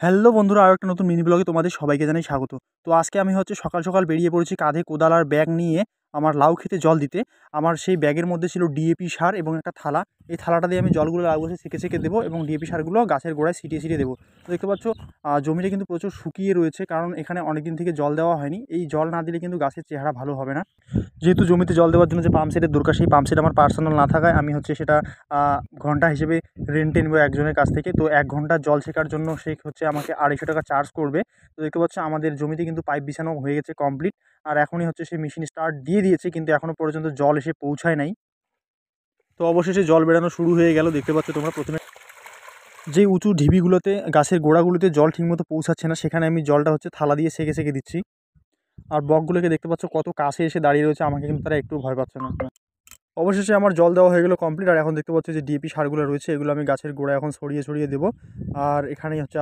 Hello বন্ধুরা, আরও একটা নতুন মিনি ব্লগে তোমাদের সবাইকে জানাই স্বাগত। তো আজকে আমি সকাল সকাল বেরিয়ে পড়েছি কাঁধে কোদাল আর ব্যাগ নিয়ে আমার লাউ খেতে জল দিতে। আমার সেই ব্যাগের মধ্যে ছিল ডিএপি সার এবং একটা থালা। এই থালাটা দিয়ে আমি জলগুলো লাউ গাছে ছেঁকে ছেঁকে দেবো এবং ডিএপি সারগুলো গাছের গোড়ায় ছিটিয়ে ছিটিয়ে দেবো। তো দেখতে পাচ্ছ জমিটা কিন্তু প্রচুর শুকিয়ে রয়েছে, কারণ এখানে অনেক দিন থেকে জল দেওয়া হয়নি। এই জল না দিলে কিন্তু গাছের চেহারা ভালো হবে না। যেহেতু জমিতে জল দেওয়ার জন্য যে পাম্প সেটের দরকার, সেই পাম্প সেট আমার পার্সোনাল না থাকায় আমি সেটা ঘন্টা হিসেবে রেন্টে নেবো একজনের কাছ থেকে। তো 1 ঘন্টা জল ছেঁকার জন্য সে আমাকে 250 টাকা চার্জ করবে। তো দেখতে পাচ্ছ আমাদের জমিতে কিন্তু পাইপ বিছানো হয়ে গেছে কমপ্লিট। আর এখনই সেই মেশিন স্টার্ট দিয়ে দিয়েছে, কিন্তু এখনও পর্যন্ত জল এসে পৌঁছায় নাই। তো অবশেষে জল বেরানো শুরু হয়ে গেল। দেখতে পাচ্ছ তোমরা, প্রথমে যে উঁচু ঢিবিগুলোতে গাছের গোড়াগুলোতে জল ঠিকমতো পৌঁছাচ্ছে না, সেখানে আমি জলটা থালা দিয়ে সেঁকে সেঁকে দিচ্ছি। আর বকগুলোকে দেখতে পাচ্ছ কত কাছে এসে দাঁড়িয়ে রয়েছে, আমাকে কিন্তু তারা একটু ভয় পাচ্ছে না। অবশেষে আমার জল দেওয়া হয়ে গেলো কমপ্লিট। আর এখন দেখতে পাচ্ছি যে ডিএপি সারগুলো রয়েছে, এগুলো আমি গাছের গোড়ায় এখন ছড়িয়ে ছড়িয়ে দেবো। আর এখানেই আজকে